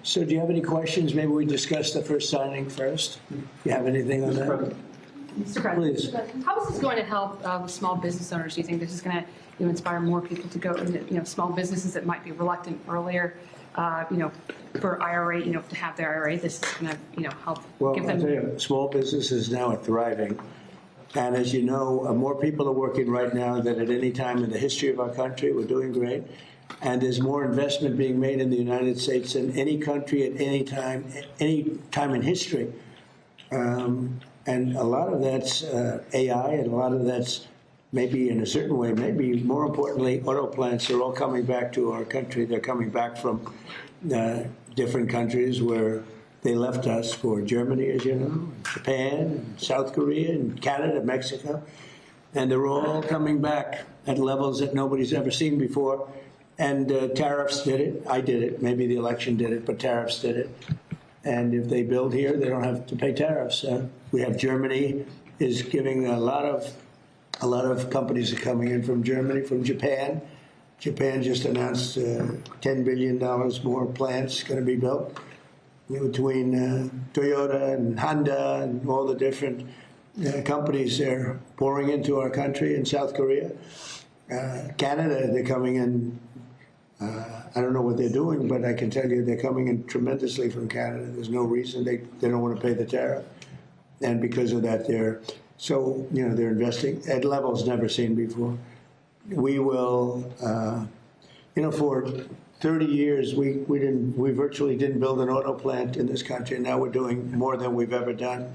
So do you have any questions? Maybe we discuss the first signing first. Do you have anything on that? Mr. President, Please. how is this going to help small business owners? Do you think this is going to inspire more people to go into small businesses that might be reluctant earlier, for IRA, to have their IRA? This is going to help give them. I'll tell you, small businesses now are thriving. And as you know, more people are working right now than at any time in the history of our country. We're doing great. And there's more investment being made in the United States than any country at any time in history. And a lot of that's AI, and a lot of that's maybe in a certain way, maybe more importantly, auto plants are all coming back to our country. They're coming back from different countries where they left us, for Germany, as you know, Japan, and South Korea, and Canada, Mexico. And they're all coming back at levels that nobody's ever seen before. And tariffs did it. I did it. Maybe the election did it, but tariffs did it. And if they build here, they don't have to pay tariffs. We have Germany is giving a lot of companies are coming in from Germany, from Japan. Japan just announced $10 billion more plants going to be built between Toyota and Honda and all the different companies they're pouring into our country. In South Korea, Canada, they're coming in. I don't know what they're doing, but I can tell you they're coming in tremendously from Canada. There's no reason they don't want to pay the tariff, and because of that, they're investing at levels never seen before. We will, for 30 years we virtually didn't build an auto plant in this country, and now we're doing more than we've ever done.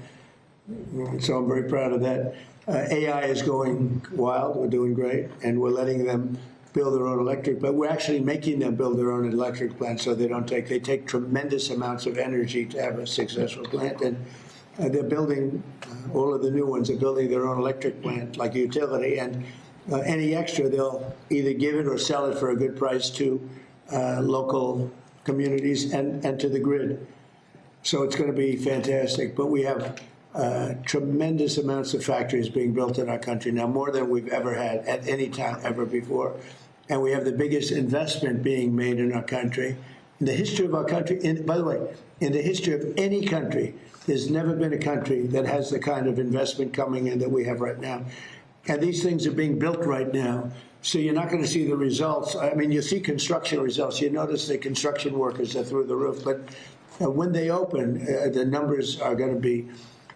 So I'm very proud of that. AI is going wild. We're doing great, and we're letting them build their own electric, but we're actually making them build their own electric plant, so they take tremendous amounts of energy to have a successful plant. And they're building, all of the new ones are building their own electric plant, like a utility, and any extra, they'll either give it or sell it for a good price to local communities and to the grid. So it's going to be fantastic. But we have tremendous amounts of factories being built in our country now, more than we've ever had at any time ever before. And we have the biggest investment being made in our country. In the history of our country, by the way, in the history of any country, there's never been a country that has the kind of investment coming in that we have right now. And these things are being built right now. So you're not going to see the results. I mean, you see construction results. You notice the construction workers are through the roof. But when they open, the numbers are going to be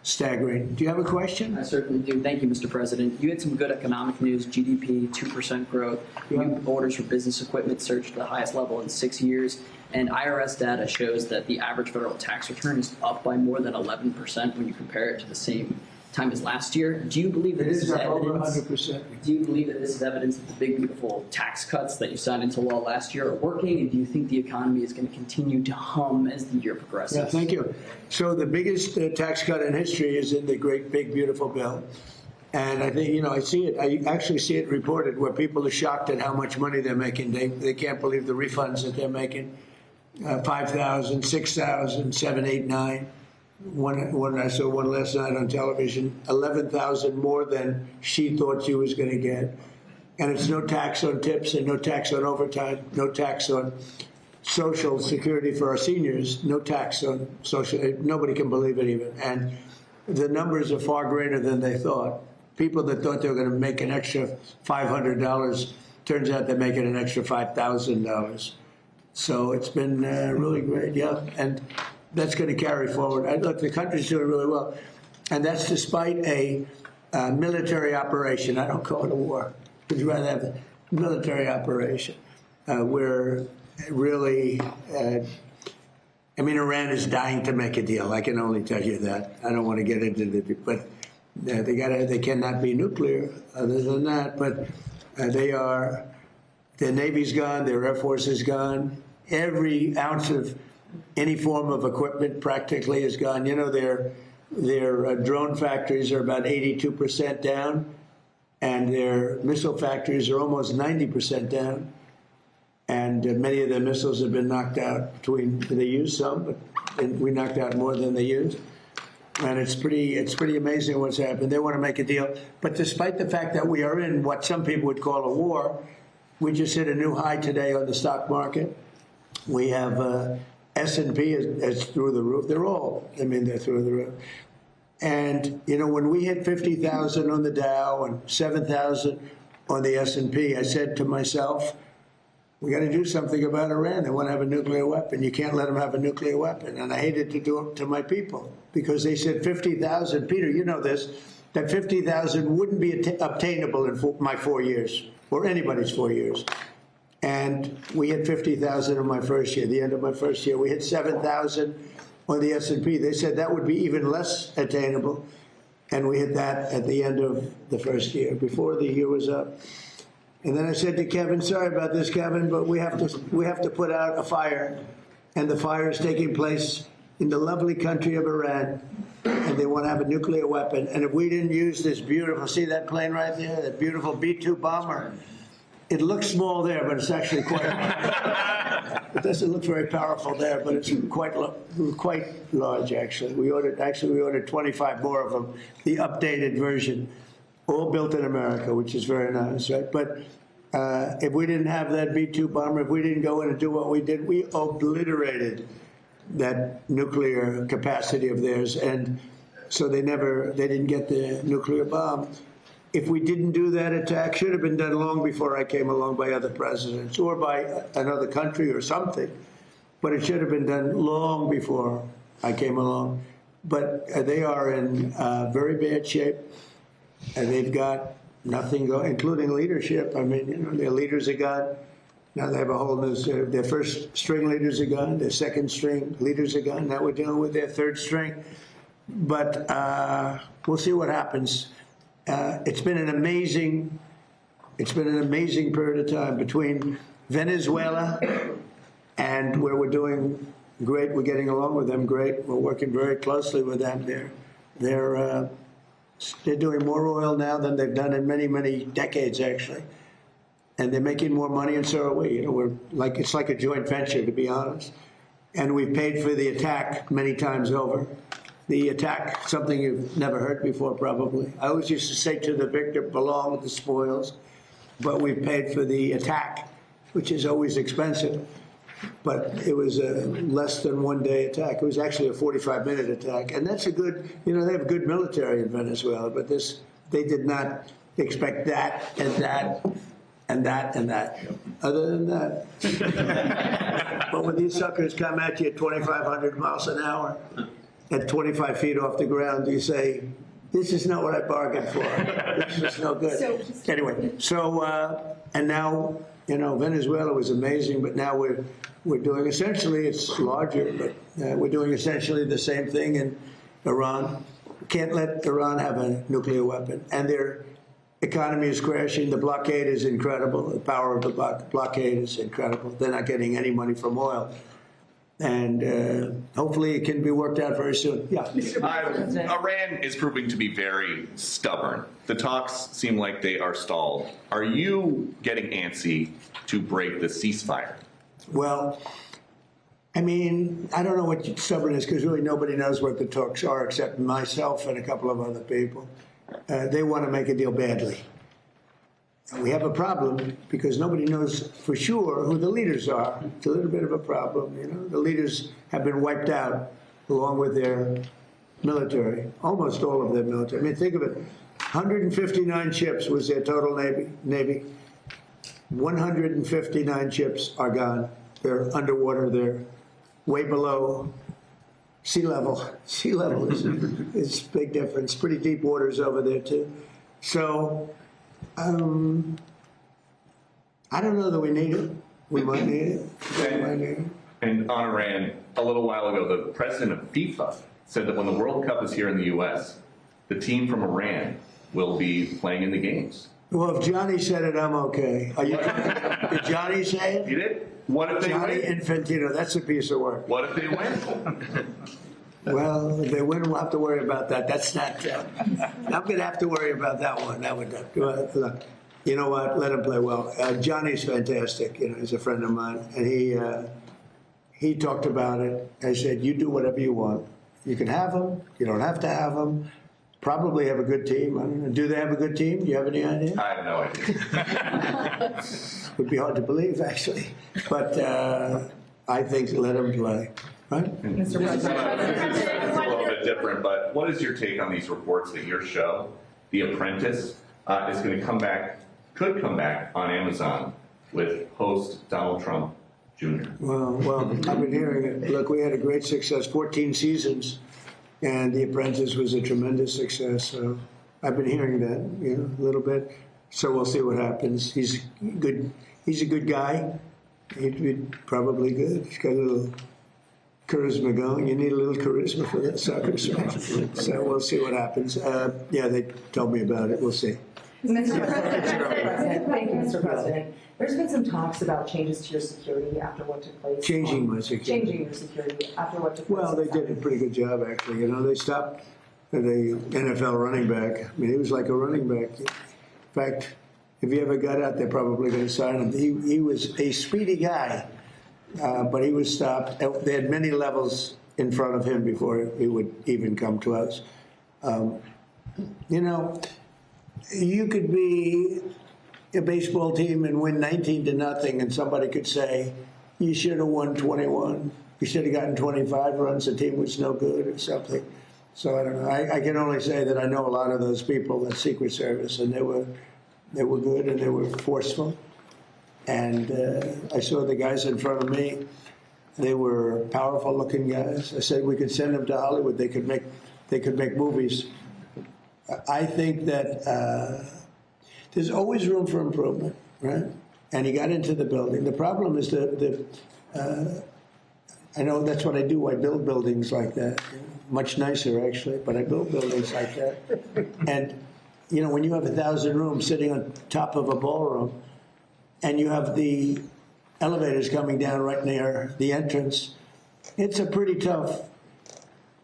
staggering. Do you have a question? I certainly do. Thank you, Mr. President. You had some good economic news, GDP, 2% growth. New orders for business equipment surged to the highest level in 6 years. And IRS data shows that the average federal tax return is up by more than 11% when you compare it to the same time as last year. Do you believe that this is evidence? 100%. Do you believe that this is evidence that the big, beautiful tax cuts that you signed into law last year are working? And do you think the economy is going to continue to hum as the year progresses? Yeah, thank you. So the biggest tax cut in history is in the great, big, beautiful bill. And I think, I see it. I actually see it reported where people are shocked at how much money they're making. They can't believe the refunds that they're making. 5,000, 6,000, 7, 8, 9. I saw one last night on television, 11,000 more than she thought she was going to get. And it's no tax on tips and no tax on overtime, no tax on Social Security for our seniors, no tax on social. Nobody can believe it even. And the numbers are far greater than they thought. People that thought they were going to make an extra $500, turns out they're making an extra $5,000. So it's been really great, yeah. And that's going to carry forward. Look, the country's doing really well. And that's despite a military operation. I don't call it a war. Would you rather have a military operation where really, Iran is dying to make a deal. I can only tell you that. I don't want to get into the, but they cannot be nuclear other than that. But their Navy's gone, their Air Force is gone. Every ounce of any form of equipment practically is gone. Their drone factories are about 82% down, and their missile factories are almost 90% down. And many of their missiles have been knocked out. They used some, but we knocked out more than they used. And it's pretty amazing what's happened. They want to make a deal. But despite the fact that we are in what some people would call a war, we just hit a new high today on the stock market. We have S&P is through the roof. They're all, I mean, they're through the roof. And, you know, when we hit 50,000 on the Dow and 7,000 on the S&P, I said to myself, we got to do something about Iran. They want to have a nuclear weapon. You can't let them have a nuclear weapon. And I hated to do it to my people because they said 50,000. Peter, you know this, that 50,000 wouldn't be obtainable in my 4 years or anybody's 4 years. And we hit 50,000 in my first year, the end of my first year. We hit 7,000 on the S&P. They said that would be even less attainable. And we hit that at the end of the first year, before the year was up. And then I said to Kevin, sorry about this, Kevin, but we have to put out a fire. And the fire is taking place in the lovely country of Iran. And they want to have a nuclear weapon. And if we didn't use this beautiful, see that plane right there, that beautiful B-2 bomber? It looks small there, but it's actually quite, it doesn't look very powerful there, but it's quite large, actually. We ordered 25 more of them, the updated version, all built in America, which is very nice, right? But if we didn't have that B-2 bomber, if we didn't go in and do what we did, we obliterated that nuclear capacity of theirs. And so they didn't get the nuclear bomb. If we didn't do that attack, should have been done long before I came along by other presidents or by another country or something. But it should have been done long before I came along. But they are in very bad shape. And they've got nothing going, including leadership. I mean, you know, their leaders are gone. Now they have a whole new, their first string leaders are gone. Their second string leaders are gone. Now we're dealing with their third string. But we'll see what happens. It's been an amazing period of time between Venezuela and where we're doing great. We're getting along with them great. We're working very closely with them. They're doing more oil now than they've done in many, many decades, actually. And they're making more money, and so are we. You know, it's like a joint venture, to be honest. And we've paid for the attack many times over. The attack, something you've never heard before, probably. I always used to say to the victor, belong the spoils. But we've paid for the attack, which is always expensive. But it was a less than 1 day attack. It was actually a 45-minute attack. And that's a good, you know, they have a good military in Venezuela, but they did not expect that and that and that and that. Other than that. But when these suckers come at you at 2,500 miles an hour, at 25 feet off the ground, you say, this is not what I bargained for. This is no good. Anyway, and now, you know, Venezuela was amazing, but now we're doing essentially, it's larger, but we're doing essentially the same thing in Iran. We can't let Iran have a nuclear weapon. And their economy is crashing. The blockade is incredible. The power of the blockade is incredible. They're not getting any money from oil. And hopefully it can be worked out very soon. Yeah. Iran is proving to be very stubborn. The talks seem like they are stalled. Are you getting antsy to break the ceasefire? Well, I mean, I don't know what stubborn is because really nobody knows what the talks are except myself and a couple of other people. They want to make a deal badly. We have a problem because nobody knows for sure who the leaders are. It's a little bit of a problem, you know. The leaders have been wiped out along with their military, almost all of their military. I mean, think of it. 159 ships was their total Navy. 159 ships are gone. They're underwater. They're way below sea level. Sea level is a big difference. Pretty deep waters over there, too. So I don't know that we need it. We might need it. We might need it. And on Iran, a little while ago, the president of FIFA said that when the World Cup is here in the U.S., the team from Iran will be playing in the games. Well, if Johnny said it, I'm okay. Did Johnny say it? He did? What if they Johnny win? Infantino, that's a piece of work. What if they win? Well, if they win, we'll have to worry about that. That's not, I'm going to have to worry about that one. That would, look, you know what? Let him play well. Johnny's fantastic. You know, he's a friend of mine. And he talked about it. I said, you do whatever you want. You can have them. You don't have to have them. Probably have a good team. I don't know. Do they have a good team? Do you have any idea? I have no idea. Would be hard to believe, actually. But I think let them play, right? Mr. This is President. a little bit different, but what is your take on these reports that your show, The Apprentice, is going to could come back on Amazon with host Donald Trump Jr.? Well, I've been hearing it. Look, we had a great success, 14 seasons, and The Apprentice was a tremendous success. So I've been hearing that, a little bit. So we'll see what happens. He's good. He's a good guy. He'd be probably good. He's got a little charisma going. You need a little charisma for that soccer match. So we'll see what happens. Yeah, they told me about it. We'll see. Mr. President, thank you, Mr. President. There's been some talks about changes to your security after what took place. Changing my security. Changing your security after what took place. Well, they did a pretty good job, actually. They stopped the NFL running back. I mean, he was like a running back. In fact, if he ever got out, they're probably going to sign him. He was a speedy guy, but he was stopped. They had many levels in front of him before he would even come to us. You could be a baseball team and win 19-0, and somebody could say, you should have won 21. You should have gotten 25 runs. The team was no good or something. So I don't know. I can only say that I know a lot of those people at Secret Service, and they were good and they were forceful. And I saw the guys in front of me. They were powerful-looking guys. I said we could send them to Hollywood. They could make movies. I think that there's always room for improvement, right? And he got into the building. The problem is I know that's what I do. I build buildings like that, much nicer actually, but I build buildings like that. And when you have 1,000 rooms sitting on top of a ballroom, and you have the elevators coming down right near the entrance, it's a pretty tough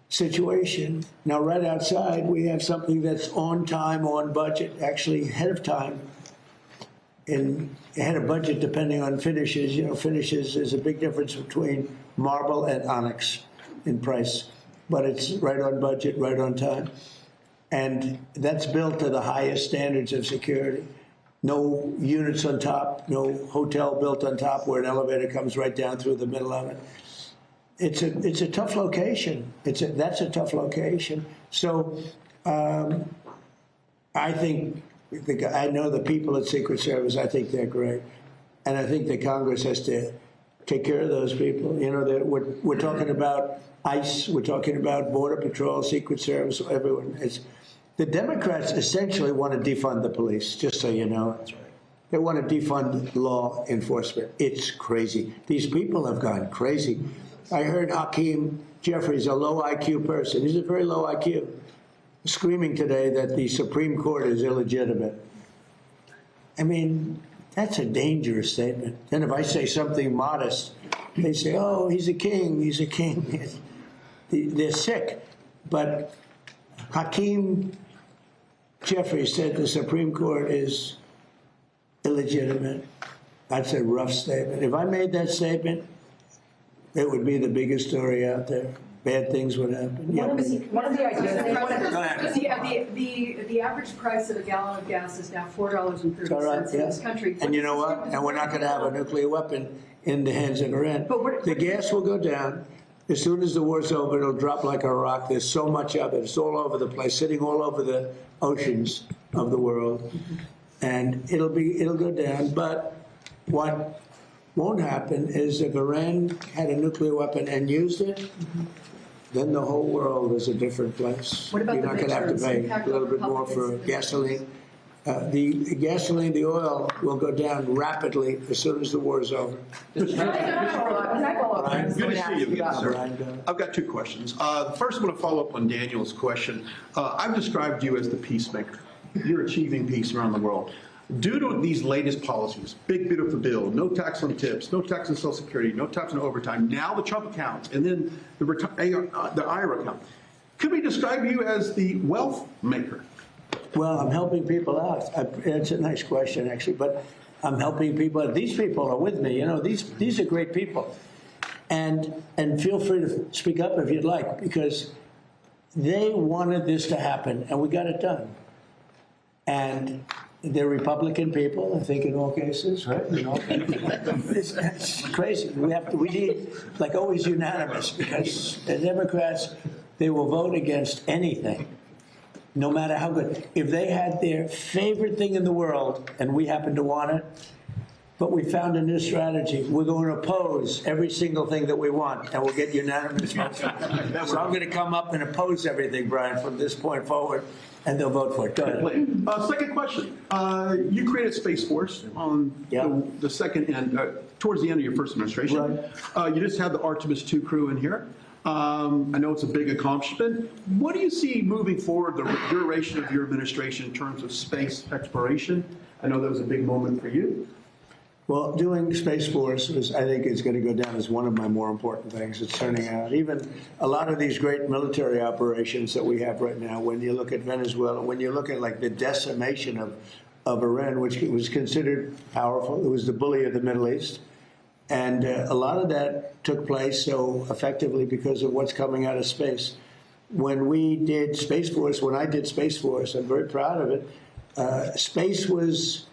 situation. Now, right outside, we have something that's on time, on budget, actually ahead of time, and ahead of budget depending on finishes. Finishes is a big difference between marble and onyx in price, but it's right on budget, right on time. And that's built to the highest standards of security. No units on top, no hotel built on top where an elevator comes right down through the middle of it. It's a tough location. That's a tough location. So I think I know the people at Secret Service. I think they're great, and I think the Congress has to take care of those people. We're talking about ICE. We're talking about Border Patrol, Secret Service, everyone. The Democrats essentially want to defund the police. Just so you know. That's right. They want to defund law enforcement. It's crazy. These people have gone crazy. I heard Hakeem Jeffries, a low IQ person. He's a very low IQ, screaming today that the Supreme Court is illegitimate. I mean, that's a dangerous statement. Then if I say something modest, they say, oh, he's a king, he's a king. They're sick. But Hakeem Jeffries said the Supreme Court is illegitimate. That's a rough statement. If I made that statement, it would be the biggest story out there. Bad things would happen. One of the ideas. The average price of a gallon of gas is now $4.30 in this country. And you know what? And we're not going to have a nuclear weapon in the hands of Iran. The gas will go down. As soon as the war's over, it'll drop like a rock. There's so much of it. It's all over the place, sitting all over the oceans of the world. And it'll go down. But what won't happen is if Iran had a nuclear weapon and used it, then the whole world is a different place. What about You're not going to have to pay a little bit more for gasoline. The gasoline, the oil will go down rapidly as soon as the war is over. Can I follow up? Brian, Good to see you again, sir. Brian, go. I've got two questions. First, I want to follow up on Daniel's question. I've described you as the peacemaker. You're achieving peace around the world. Due to these latest policies, big beautiful bill, no tax on tips, no tax on Social Security, no tax on overtime, now the Trump account, and then the IRA account. Could we describe you as the wealth maker? Well, I'm helping people out. It's a nice question, actually, but I'm helping people. These people are with me. These are great people. And feel free to speak up if you'd like, because they wanted this to happen, and we got it done. And they're Republican people, I think, in all cases, right? It's crazy. We need, like, always unanimous, because the Democrats, they will vote against anything, no matter how good. If they had their favorite thing in the world, and we happen to want it, but we found a new strategy. We're going to oppose every single thing that we want, and we'll get unanimous votes. So I'm going to come up and oppose everything, Brian, from this point forward, and they'll vote for it. Go ahead. Second question. You created Space Force on the second end, towards the end of your first administration. Right. You just had the Artemis II crew in here. I know it's a big accomplishment. What do you see moving forward, the duration of your administration in terms of space exploration? I know that was a big moment for you. Well, doing Space Force is, I think, is going to go down as one of my more important things. It's turning out. Even a lot of these great military operations that we have right now, when you look at Venezuela, when you look at like the decimation of Iran, which was considered powerful, it was the bully of the Middle East. And a lot of that took place so effectively because of what's coming out of space. When we did Space Force, when I did Space Force, I'm very proud of it. Space was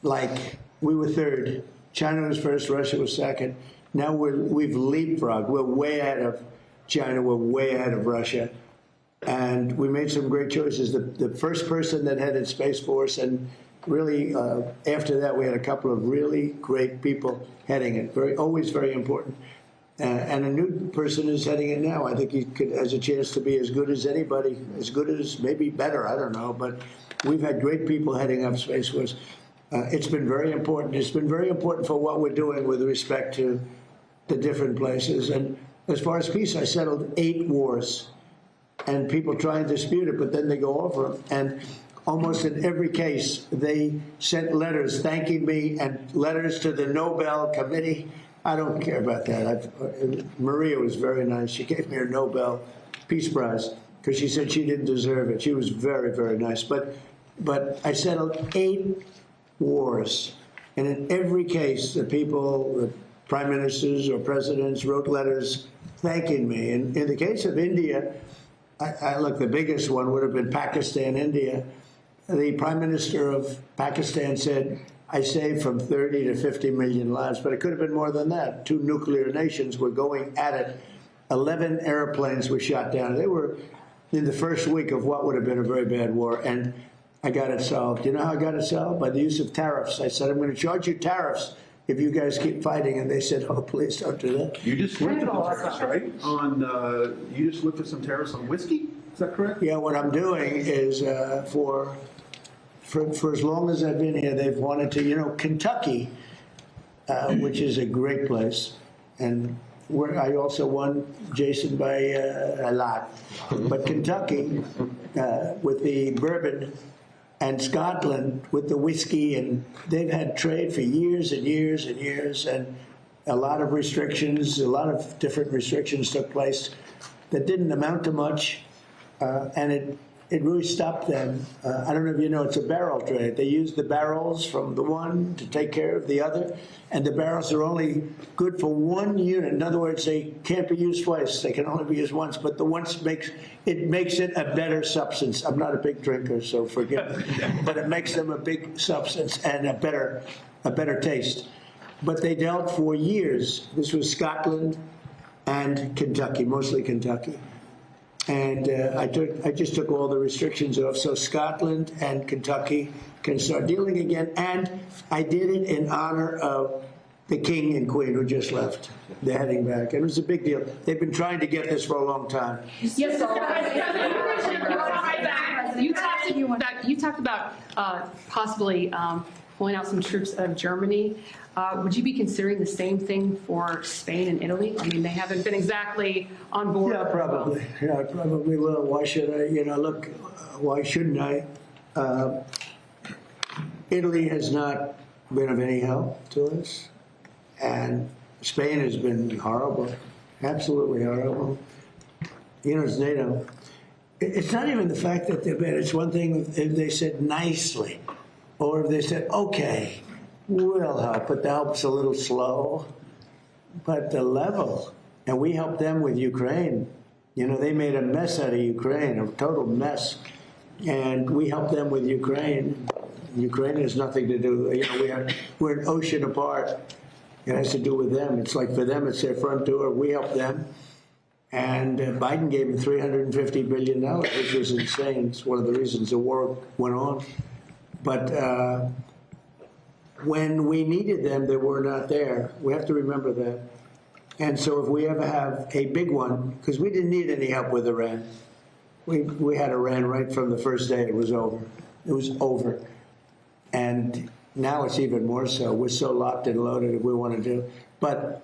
like, we were third. China was first, Russia was second. Now we've leapfrogged. We're way ahead of China. We're way ahead of Russia. And we made some great choices. The first person that headed Space Force, and really after that we had a couple of really great people heading it. Always very important. And a new person is heading it now. I think he has a chance to be as good as anybody, as good as, maybe better, I don't know. But we've had great people heading up Space Force. It's been very important. It's been very important for what we're doing with respect to the different places. And as far as peace, I settled 8 wars. And people try and dispute it, but then they go over them. And almost in every case, they sent letters thanking me and letters to the Nobel Committee. I don't care about that. Maria was very nice. She gave me her Nobel Peace Prize because she said she didn't deserve it. She was very, very nice. But I settled 8 wars. And in every case, the people, the prime ministers or presidents wrote letters thanking me. And in the case of India, look, the biggest one would have been Pakistan, India. The prime minister of Pakistan said, I saved from 30 to 50 million lives, but it could have been more than that. 2 nuclear nations were going at it. 11 airplanes were shot down. They were in the first week of what would have been a very bad war. And I got it solved. You know how I got it solved? By the use of tariffs. I said, I'm going to charge you tariffs if you guys keep fighting. And they said, oh, please don't do that. You just lifted the tariffs, right? You just lifted some tariffs on whiskey? Is that correct? Yeah, what I'm doing is for as long as I've been here, they've wanted to, Kentucky, which is a great place. And I also won, Jason, by a lot. But Kentucky, with the bourbon, and Scotland with the whiskey, and they've had trade for years and years and years, and a lot of restrictions, a lot of different restrictions took place that didn't amount to much, and it really stopped them. I don't know if you know, it's a barrel trade. They use the barrels from the one to take care of the other, and the barrels are only good for 1 unit. In other words, they can't be used twice. They can only be used once, but the once makes it a better substance. I'm not a big drinker, so forgive me, but it makes them a big substance and a better taste. But they dealt for years. This was Scotland and Kentucky, mostly Kentucky. And I just took all the restrictions off, so Scotland and Kentucky can start dealing again. And I did it in honor of the king and queen who just left. They're heading back. It was a big deal. They've been trying to get this for a long time. Yes, Mr. President, you talked about possibly pulling out some troops out of Germany. Would you be considering the same thing for Spain and Italy? I mean, they haven't been exactly on board. Yeah, probably. Yeah, I probably will. Why should I? Look, why shouldn't I? Italy has not been of any help to us. And Spain has been horrible, absolutely horrible. It's NATO. It's not even the fact that they're bad. It's one thing if they said nicely, or if they said, okay, we'll help, but the help's a little slow. But the level, and we helped them with Ukraine. They made a mess out of Ukraine, a total mess. And we helped them with Ukraine. Ukraine has nothing to do, we're an ocean apart. It has to do with them. It's like for them, it's their front door. We help them. And Biden gave them $350 billion, which was insane. It's one of the reasons the war went on. But when we needed them, they were not there. We have to remember that. And so if we ever have a big one, because we didn't need any help with Iran. We had Iran right from the first day it was over. It was over. And now it's even more so. We're so locked and loaded if we want to do. But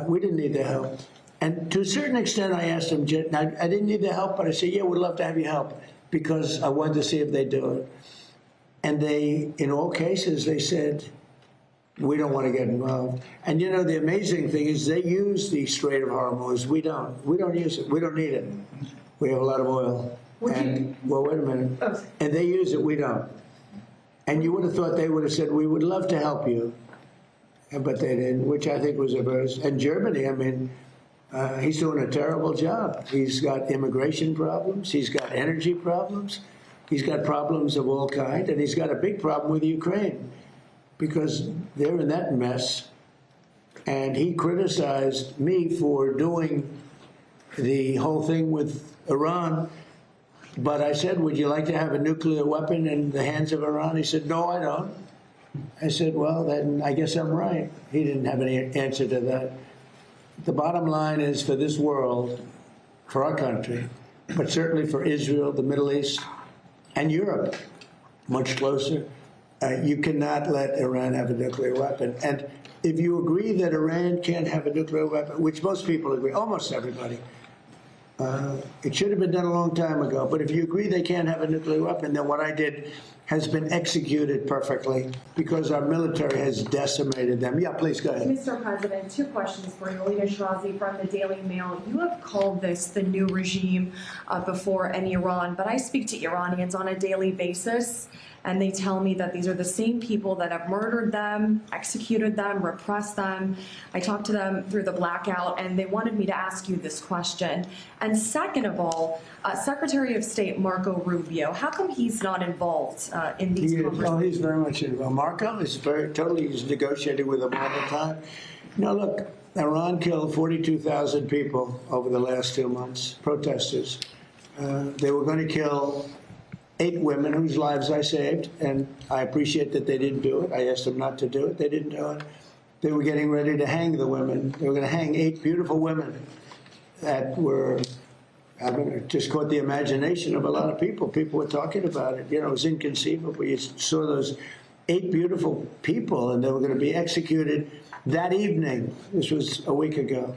we didn't need the help. And to a certain extent, I asked them, I didn't need the help, but I said, yeah, we'd love to have you help, because I wanted to see if they do it. And they, in all cases, they said, we don't want to get involved. And the amazing thing is they use the Strait of Hormuz. We don't. We don't use it. We don't need it. We have a lot of oil. Well, wait a minute. And they use it. We don't. And you would have thought they would have said, we would love to help you. But they didn't, which I think was a verse. And Germany, I mean, he's doing a terrible job. He's got immigration problems. He's got energy problems. He's got problems of all kinds. And he's got a big problem with Ukraine, because they're in that mess. And he criticized me for doing the whole thing with Iran. But I said, would you like to have a nuclear weapon in the hands of Iran? He said, no, I don't. I said, well, then I guess I'm right. He didn't have any answer to that. The bottom line is, for this world, for our country, but certainly for Israel, the Middle East, and Europe, much closer, you cannot let Iran have a nuclear weapon. And if you agree that Iran can't have a nuclear weapon, which most people agree, almost everybody, it should have been done a long time ago. But if you agree they can't have a nuclear weapon, then what I did has been executed perfectly, because our military has decimated them. Yeah, please go ahead. Mr. President, two questions for you. Alina Shirazi from the Daily Mail. You have called this the new regime before any Iran, but I speak to Iranians on a daily basis, and they tell me that these are the same people that have murdered them, executed them, repressed them. I talked to them through the blackout, and they wanted me to ask you this question. And second of all, Secretary of State Marco Rubio, how come he's not involved in these conversations? Oh, he's very much involved. Marco is he's negotiating with them all the time. Now, look, Iran killed 42,000 people over the last 2 months, protesters. They were going to kill 8 women whose lives I saved, and I appreciate that they didn't do it. I asked them not to do it. They didn't do it. They were getting ready to hang the women. They were going to hang 8 beautiful women that were, I mean, it just caught the imagination of a lot of people. People were talking about it. It was inconceivable. You saw those 8 beautiful people, and they were going to be executed that evening. This was a week ago.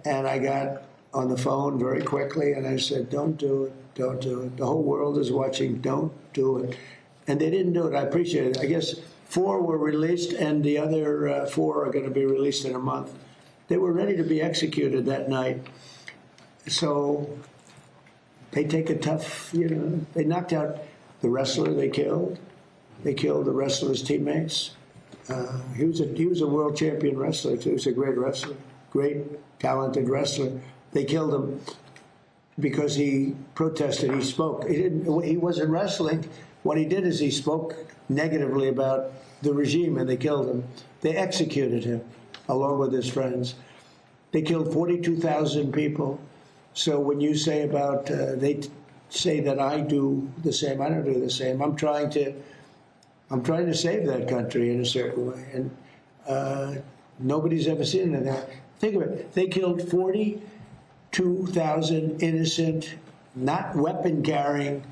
And I got on the phone very quickly, and I said, don't do it. Don't do it. The whole world is watching. Don't do it. And they didn't do it. I appreciate it. I guess 4 were released, and the other 4 are going to be released in a month. They were ready to be executed that night. So they take a tough, they knocked out the wrestler they killed. They killed the wrestler's teammates. He was a world champion wrestler, too. He was a great wrestler, great, talented wrestler. They killed him because he protested. He spoke. He wasn't wrestling. What he did is he spoke negatively about the regime, and they killed him. They executed him along with his friends. They killed 42,000 people. So when you say about they say that I do the same, I don't do the same. I'm trying to save that country in a certain way, and nobody's ever seen that. Think of it. They killed 42,000 innocent, not weapon-carrying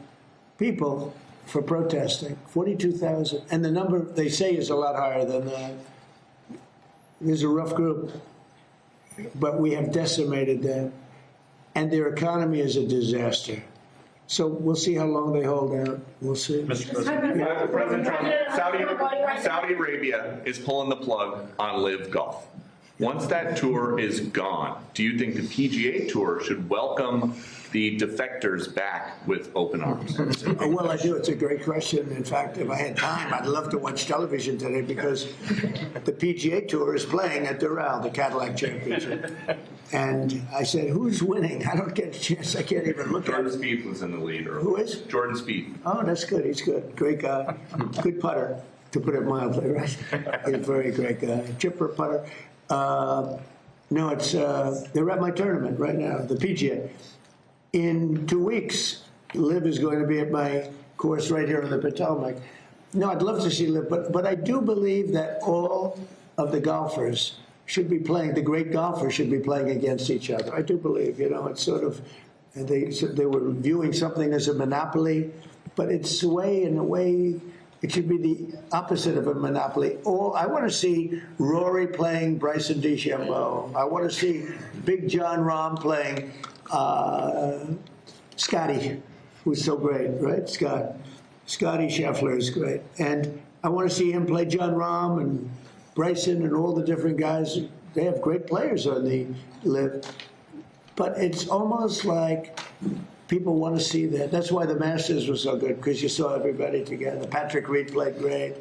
people for protesting. 42,000. And the number they say is a lot higher than that. There's a rough group. But we have decimated them. And their economy is a disaster. So we'll see how long they hold out. We'll see. Mr. President, President Trump, Saudi Arabia is pulling the plug on Live Golf. Once that tour is gone, do you think the PGA Tour should welcome the defectors back with open arms? Well, I do. It's a great question. In fact, if I had time, I'd love to watch television today, because the PGA Tour is playing at Doral, the Cadillac Championship. And I said, who's winning? I don't get a chance. I can't even look at Jordan it. Spieth was in the lead earlier. Who is? Jordan Spieth. Oh, that's good. He's good. Great guy. Good putter, to put it mildly, right? He's a very great guy. Chipper putter. No, it's they're at my tournament right now, the PGA. In 2 weeks, Liv is going to be at my course right here on the Potomac. No, I'd love to see Liv, but I do believe that all of the golfers should be playing, the great golfers should be playing against each other. I do believe, it's sort of, they were viewing something as a monopoly, but it's in a way, it should be the opposite of a monopoly. I want to see Rory playing Bryson DeChambeau. I want to see Big John Rahm playing Scotty, who's so great, right? Scotty Scheffler is great. And I want to see him play John Rahm and Bryson and all the different guys. They have great players on the Live. But it's almost like people want to see that. That's why the Masters was so good, because you saw everybody together. Patrick Reed played great.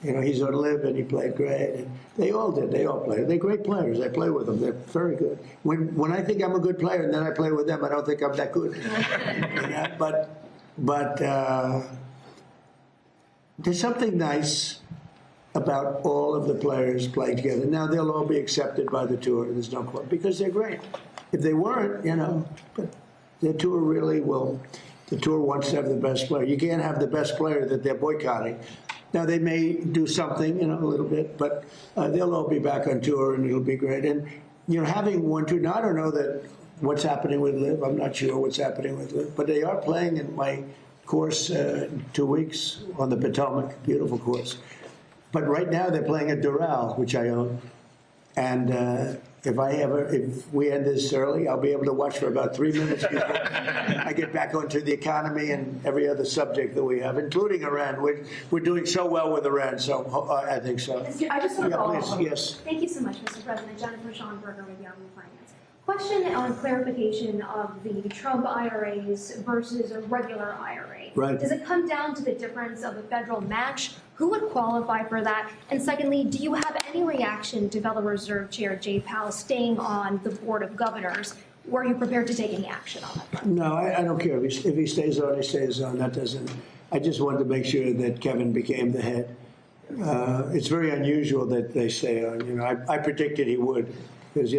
He's on Live and he played great. And they all did. They all played. They're great players. I play with them. They're very good. When I think I'm a good player and then I play with them, I don't think I'm that good. But there's something nice about all of the players playing together. Now, they'll all be accepted by the tour, there's no question, because they're great. If they weren't, but the tour really will. The tour wants to have the best player. You can't have the best player that they're boycotting. Now, they may do something, a little bit, but they'll all be back on tour, and it'll be great. And, having one tour, now, I don't know what's happening with Liv. I'm not sure what's happening with Liv, but they are playing in my course in 2 weeks on the Potomac, beautiful course. But right now they're playing at Doral, which I own. And if we end this early, I'll be able to watch for about 3 minutes before I get back onto the economy and every other subject that we have, including Iran. We're doing so well with Iran, so I think so. I just want to follow up. Yes. Thank you so much, Mr. President. Jennifer Schonberger with Yahoo Finance. Question on clarification of the Trump IRAs versus a regular IRA. Right. Does it come down to the difference of a federal match? Who would qualify for that? And secondly, do you have any reaction to Federal Reserve Chair Jay Powell staying on the Board of Governors? Were you prepared to take any action on that? No, I don't care. If he stays on, he stays on. That doesn't. I just wanted to make sure that Kevin became the head. It's very unusual that they stay on. I predicted he would, because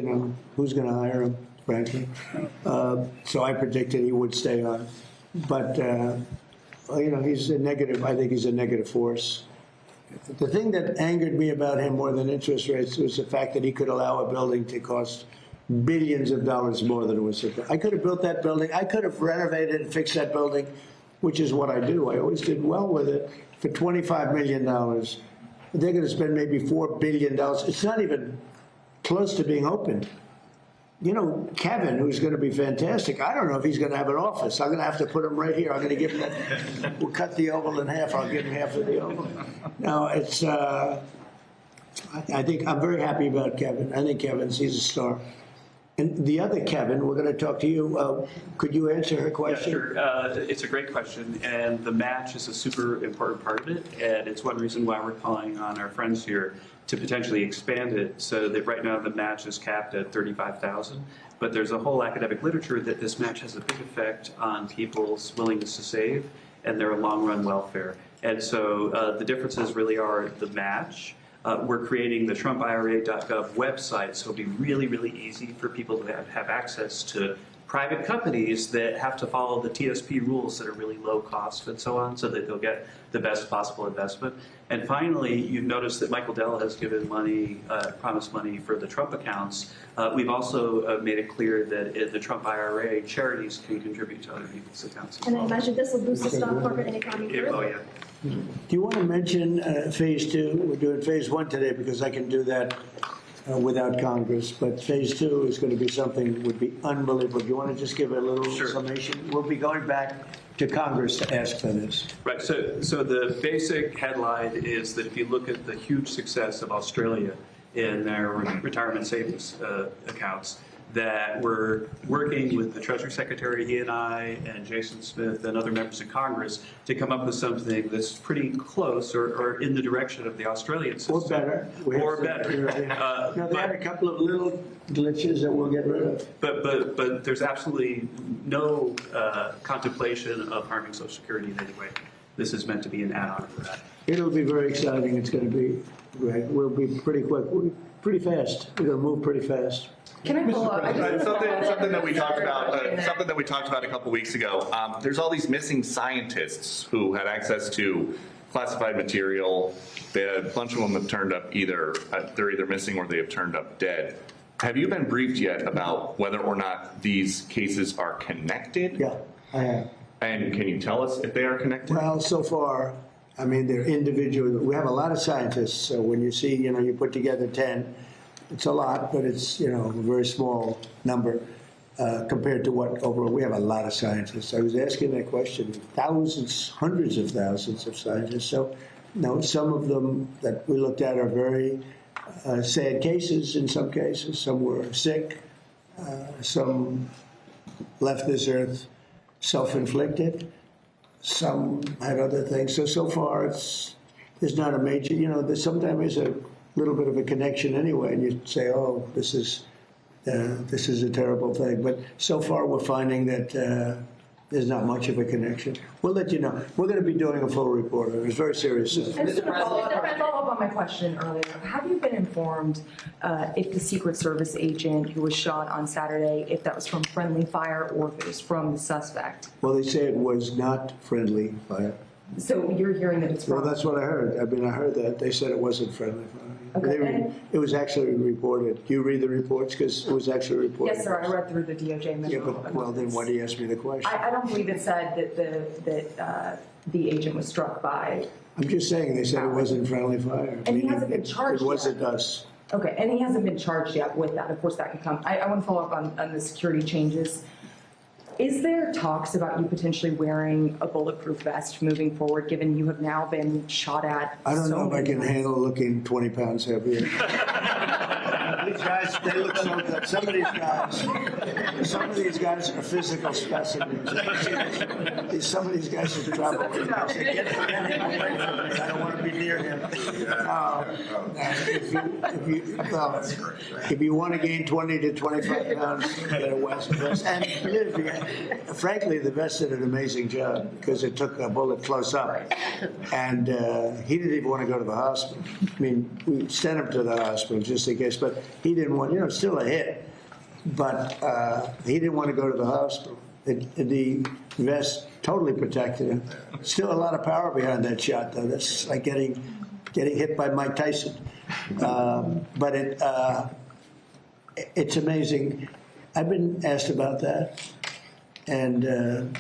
who's going to hire him, frankly. So I predicted he would stay on, but he's a negative. I think he's a negative force. The thing that angered me about him more than interest rates was the fact that he could allow a building to cost billions of dollars more than it was. I could have built that building. I could have renovated and fixed that building, which is what I do. I always did well with it, for $25 million. They're going to spend maybe $4 billion. It's not even close to being opened. Kevin, who's going to be fantastic, I don't know if he's going to have an office. I'm going to have to put him right here. I'm going to give him that. We'll cut the oval in half. I'll give him half of the oval. No, it's, I think I'm very happy about Kevin. I think he's a star. And the other Kevin, we're going to talk to you. Could you answer her question? Yeah, sure. It's a great question, and the match is a super important part of it, and it's one reason why we're calling on our friends here to potentially expand it so that right now the match is capped at $35,000, but there's a whole academic literature that this match has a big effect on people's willingness to save and their long-run welfare. And so the differences really are the match. We're creating the TrumpIRA.gov website, so it'll be really, really easy for people to have access to private companies that have to follow the TSP rules that are really low cost and so on, so that they'll get the best possible investment. And finally, you've noticed that Michael Dell has given money, promised money for the Trump accounts. We've also made it clear that the Trump IRA charities can contribute to other people's accounts as And well. I imagine this will boost the stock market and economy further. Oh, yeah. Do you want to mention phase 2? We're doing phase 1 today because I can do that without Congress, but phase 2 is going to be something that would be unbelievable. Do you want to just give a little summation? We'll be going back to Congress to ask for this. Right, so the basic headline is that if you look at the huge success of Australia in their retirement savings accounts, that we're working with the Treasury Secretary, he and I, and Jason Smith and other members of Congress to come up with something that's pretty close or in the direction of the Australian system. Or better. Or better. No, they had a couple of little glitches that we'll get rid of. But there's absolutely no contemplation of harming Social Security in any way. This is meant to be an add-on for that. It'll be very exciting. It's going to be, right, we'll be pretty quick, pretty fast. We're going to move pretty fast. Can I follow up? Something that we talked about a couple weeks ago. There's all these missing scientists who had access to classified material. A bunch of them have turned up they're either missing or they have turned up dead. Have you been briefed yet about whether or not these cases are connected? Yeah, I have. And can you tell us if they are connected? Well, so far, I mean, they're individual. We have a lot of scientists, so when you see, you put together 10, it's a lot, but it's, a very small number compared to what overall, we have a lot of scientists. I was asking that question, thousands, hundreds of thousands of scientists. So, some of them that we looked at are very sad cases in some cases. Some were sick, some left this earth self-inflicted, some had other things. So far, there's not a major, sometimes there's a little bit of a connection anyway, and you say, oh, this is a terrible thing. But so far, we're finding that there's not much of a connection. We'll let you know. We're going to be doing a full report. It was very serious. And just to follow up on my question earlier, have you been informed if the Secret Service agent who was shot on Saturday, if that was from friendly fire or if it was from the suspect? Well, they say it was not friendly fire. So you're hearing that it's from? Well, that's what I heard. I heard that. They said it wasn't friendly fire. Okay. It was actually reported. Do you read the reports? Because it was actually reported. Yes, sir. I read through the DOJ memo. Yeah, but, well, then why do you ask me the question? I don't believe it said that the agent was struck by. I'm just saying they said it wasn't friendly fire. And he hasn't been charged It wasn't yet. us. Okay, and he hasn't been charged yet with that. Of course, that could come. I want to follow up on the security changes. Is there talks about you potentially wearing a bulletproof vest moving forward, given you have now been shot at? I don't know if I can handle looking 20 pounds heavier. These guys, they look so good. Some of these guys are physical specimens. Some of these guys are trouble. I don't want to be near him. If you want to gain 20 to 25 pounds, get a vest. And frankly, the vest did an amazing job because it took a bullet close up. And he didn't even want to go to the hospital. I mean, we sent him to the hospital just in case, but he didn't want, still a hit. But he didn't want to go to the hospital. The vest totally protected him. Still a lot of power behind that shot, though. That's like getting hit by Mike Tyson. But it's amazing. I've been asked about that, and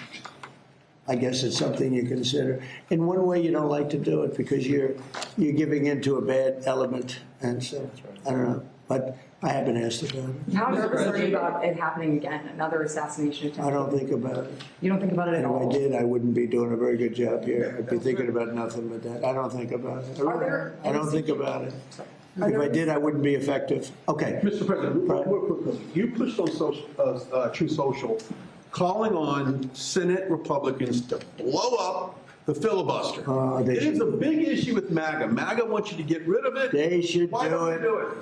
I guess it's something you consider. In one way, you don't like to do it because you're giving into a bad element, and so I don't know. But I have been asked about it. How nervous are you about it happening again, another assassination attempt? I don't think about it. You don't think about it at And all? if I did, I wouldn't be doing a very good job here. I'd be thinking about nothing but that. I don't think about it. I don't think about it. If I did, I wouldn't be effective. Okay. Mr. President, real quickly, you pushed on True Social, calling on Senate Republicans to blow up the filibuster. They It is a big issue with MAGA. MAGA wants you to get rid of it. They should Why do don't it. they do it?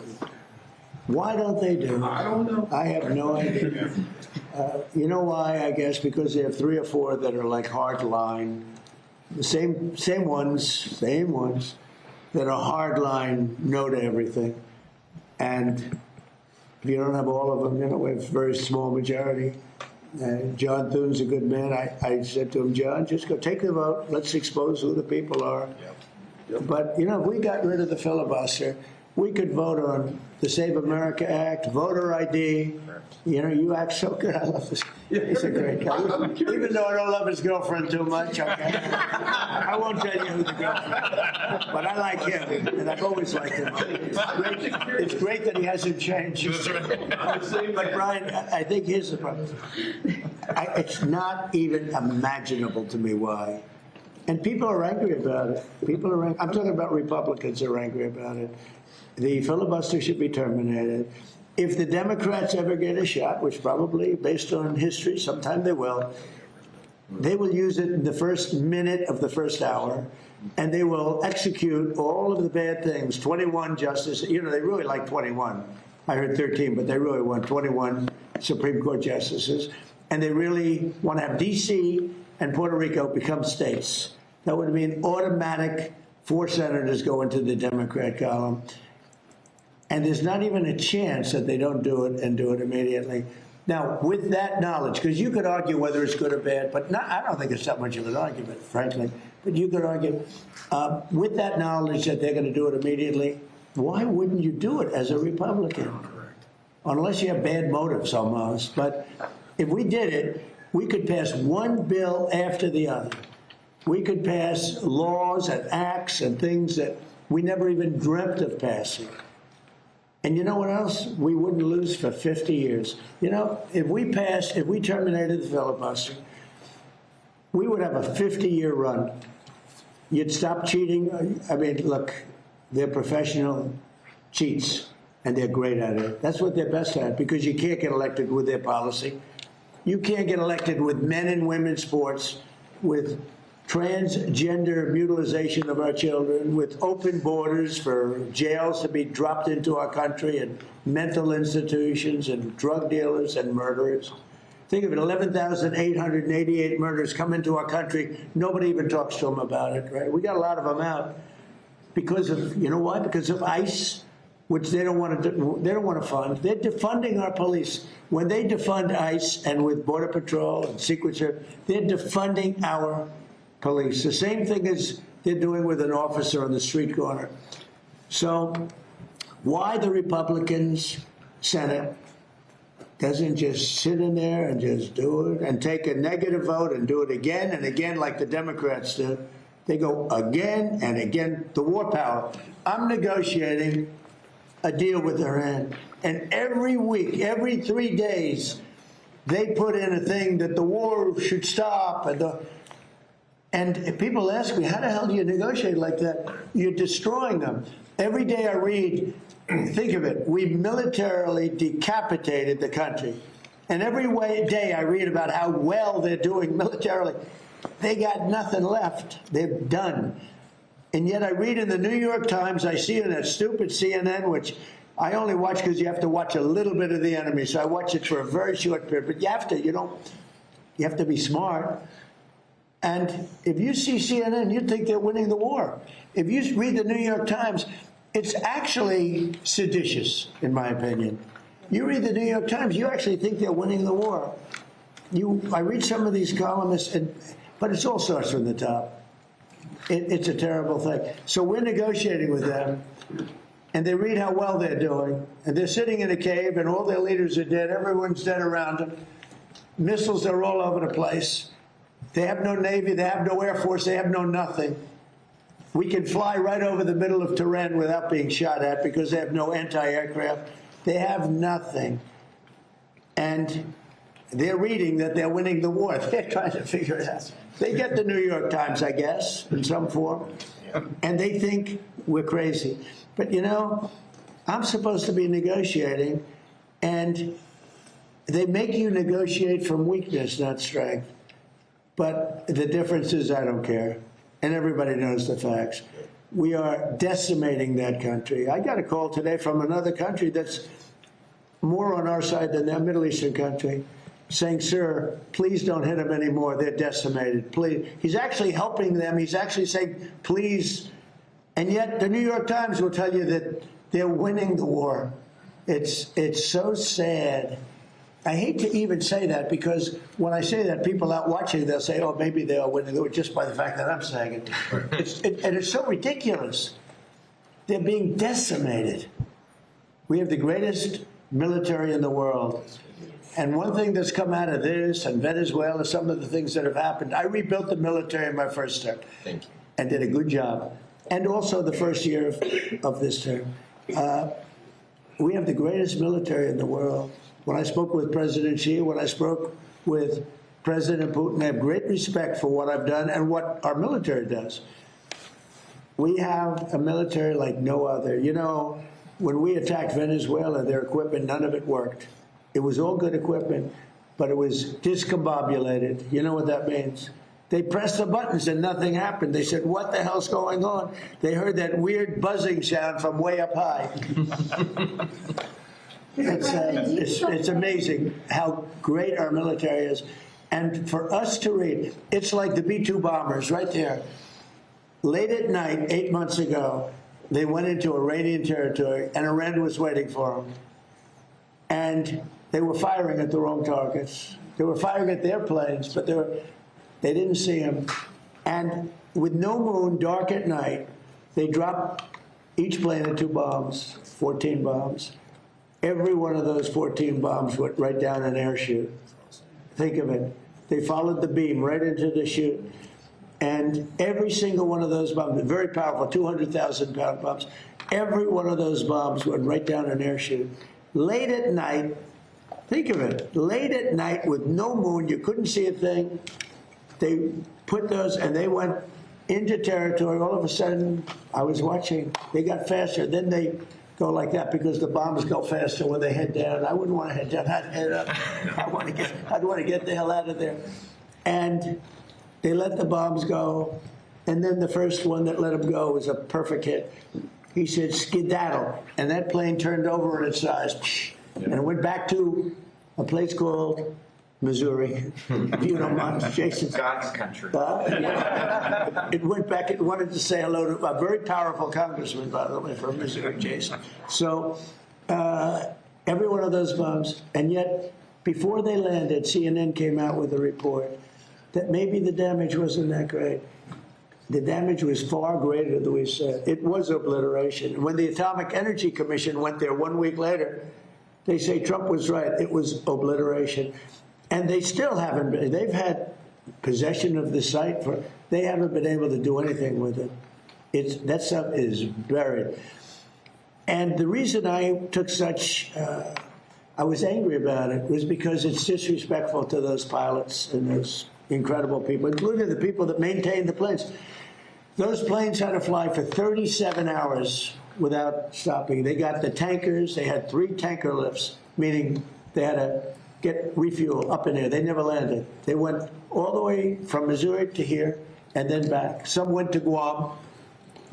Why don't they do it? I don't know. I have no idea. You know why, I guess? Because they have 3 or 4 that are like hard line. The same ones that are hard line, no to everything. And if you don't have all of them, we have a very small majority. John Thune's a good man. I said to him, John, just go take the vote. Let's expose who the people are. But, if we got rid of the filibuster, we could vote on the Save America Act, voter ID. You act so good. I love this. He's a great guy. Even though I don't love his girlfriend too much, okay? I won't tell you who the girlfriend is. But I like him, and I've always liked him. It's great that he hasn't changed. But Brian, I think here's the problem. It's not even imaginable to me why. And people are angry about it. I'm talking about Republicans are angry about it. The filibuster should be terminated. if the Democrats ever get a shot, which probably, based on history, sometime they will use it in the first minute of the first hour, and they will execute all of the bad things. 21 justices, you know, they really like 21. I heard 13, but they really want 21 Supreme Court justices. And they really want to have D.C. and Puerto Rico become states. That would mean automatic 4 senators go into the Democrat column. And there's not even a chance that they don't do it and do it immediately. Now, with that knowledge, because you could argue whether it's good or bad, but I don't think it's that much of an argument, frankly. But you could argue, with that knowledge that they're going to do it immediately, why wouldn't you do it as a Republican? Unless you have bad motives almost. But if we did it, we could pass one bill after the other. We could pass laws and acts and things that we never even dreamt of passing. And you know what else? We wouldn't lose for 50 years. You know, if we terminated the filibuster, we would have a 50-year run. You'd stop cheating. I mean, look, they're professional cheats, and they're great at it. That's what they're best at, because you can't get elected with their policy. You can't get elected with men and women's sports, with transgender mutilization of our children, with open borders for jails to be dropped into our country, and mental institutions, and drug dealers and murderers. Think of it, 11,888 murders come into our country. Nobody even talks to them about it, right? We got a lot of them out because of, you know why? Because of ICE, which they don't want to fund. They're defunding our police. When they defund ICE, and with Border Patrol and Secret Service, they're defunding our police. The same thing as they're doing with an officer on the street corner. So why the Republicans Senate doesn't just sit in there and just do it and take a negative vote and do it again and again like the Democrats do. They go again and again. The war power. I'm negotiating a deal with Iran, and every week, every 3 days, they put in a thing that the war should stop. And people ask me, how the hell do you negotiate like that? You're destroying them. Every day I read, think of it, we militarily decapitated the country. And every day I read about how well they're doing militarily. They got nothing left. They're done. And yet I read in the New York Times, I see in that stupid CNN, which I only watch because you have to watch a little bit of the enemy. So I watch it for a very short period. But you have to be smart. And if you see CNN, you think they're winning the war. If you read the New York Times, it's actually seditious, in my opinion. You read the New York Times, you actually think they're winning the war. I read some of these columnists, but it's all starts from the top. It's a terrible thing. So we're negotiating with them, and they read how well they're doing, and they're sitting in a cave, and all their leaders are dead. Everyone's dead around them. Missiles are all over the place. They have no Navy, they have no Air Force, they have no nothing. We can fly right over the middle of Tehran without being shot at because they have no anti-aircraft. They have nothing. And they're reading that they're winning the war. They're trying to figure it out. They get the New York Times, I guess, in some form, and they think we're crazy. But, you know, I'm supposed to be negotiating, and they make you negotiate from weakness, not strength. But the difference is I don't care, and everybody knows the facts. We are decimating that country. I got a call today from another country that's more on our side than that Middle Eastern country, saying, sir, please don't hit them anymore. They're decimated. Please. He's actually helping them. He's actually saying, please. And yet the New York Times will tell you that they're winning the war. It's so sad. I hate to even say that, because when I say that, people out watching, they'll say, oh, maybe they are winning the war just by the fact that I'm saying it. And it's so ridiculous. They're being decimated. We have the greatest military in the world. And one thing that's come out of this and Venezuela, some of the things that have happened, I rebuilt the military in my first term. Thank you. And did a good job. And also the first year of this term. We have the greatest military in the world. When I spoke with President Xi, when I spoke with President Putin, I have great respect for what I've done and what our military does. We have a military like no other. You know, when we attacked Venezuela, their equipment, none of it worked. It was all good equipment, but it was discombobulated. You know what that means? They pressed the buttons and nothing happened. They said, what the hell's going on? They heard that weird buzzing sound from way up high. It's amazing how great our military is. And for us to read, it's like the B-2 bombers right there. Late at night, 8 months ago, they went into Iranian territory, and Iran was waiting for them. And they were firing at the wrong targets. They were firing at their planes, but they didn't see them. And with no moon, dark at night, they dropped each plane at 2 bombs, 14 bombs. Every one of those 14 bombs went right down an air chute. Think of it. They followed the beam right into the chute. And every single one of those bombs, very powerful, 200,000-pound bombs, every one of those bombs went right down an air chute. Late at night, think of it, late at night with no moon, you couldn't see a thing. They put those, and they went into territory. All of a sudden, I was watching, they got faster. Then they go like that because the bombs go faster when they head down. I wouldn't want to head down, I'd head up. I'd want to get the hell out of there. And they let the bombs go, and then the first one that let them go was a perfect hit. He said, skedaddle, and that plane turned over in its size, and it went back to a place called Missouri, if you don't mind, Jason. God's country. It went back, it wanted to say hello to a very powerful congressman, by the way, from Missouri, Jason. So every one of those bombs, and yet before they landed, CNN came out with a report that maybe the damage wasn't that great. The damage was far greater than we said. It was obliteration. When the Atomic Energy Commission went there 1 week later, they say Trump was right. It was obliteration. And they still haven't been. They've had possession of the site. They haven't been able to do anything with it. That stuff is buried. And the reason I took such, I was angry about it was because it's disrespectful to those pilots and those incredible people, including the people that maintained the planes. Those planes had to fly for 37 hours without stopping. They got the tankers. They had 3 tanker lifts, meaning they had to get refuel up in there. They never landed. They went all the way from Missouri to here and then back. Some went to Guam,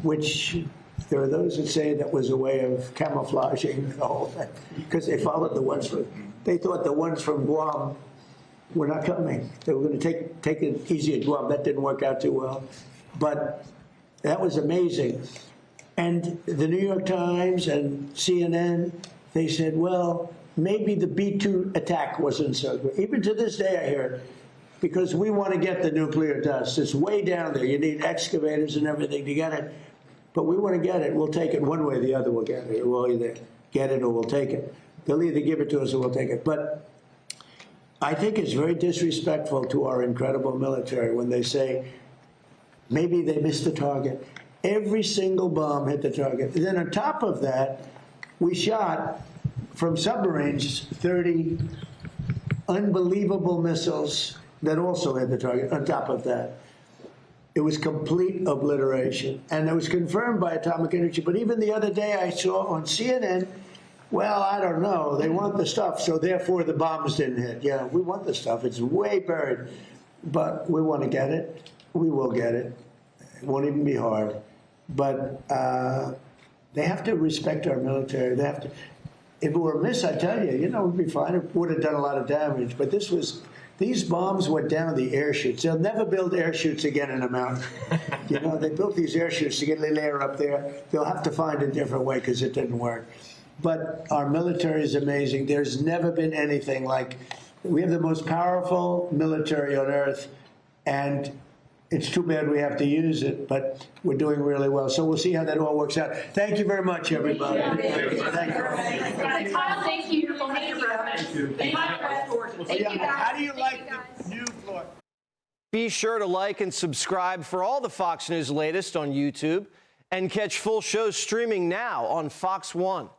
which there are those that say that was a way of camouflaging the whole thing, because they followed the ones from, they thought the ones from Guam were not coming. They were going to take it easy at Guam. That didn't work out too well. But that was amazing. And the New York Times and CNN, they said, well, maybe the B-2 attack wasn't so good. Even to this day, I hear it, because we want to get the nuclear dust. It's way down there. You need excavators and everything to get it. But we want to get it. We'll take it one way or the other. We'll get it. We'll either get it or we'll take it. They'll either give it to us or we'll take it. But I think it's very disrespectful to our incredible military when they say maybe they missed the target. Every single bomb hit the target. And then on top of that, we shot from submarines 30 unbelievable missiles that also hit the target on top of that. It was complete obliteration. And it was confirmed by Atomic Energy. But even the other day I saw on CNN, well, I don't know. They want the stuff, so therefore the bombs didn't hit. Yeah, we want the stuff. It's way buried. But we want to get it. We will get it. It won't even be hard. But they have to respect our military. They have to. If it were a miss, I tell you, we'd be fine. It would have done a lot of damage. But these bombs went down the air chutes. They'll never build air chutes again in a mountain. They built these air chutes to get the layer up there. They'll have to find a different way because it didn't work. But our military is amazing. There's never been anything like, we have the most powerful military on earth, and it's too bad we have to use it, but we're doing really well. So we'll see how that all works out. Thank you very much, everybody. Thank you. Kyle, thank you. Thank you. Thank you. How do you like the new floor? Be sure to like and subscribe for all the Fox News latest on YouTube, and catch full shows streaming now on Fox One.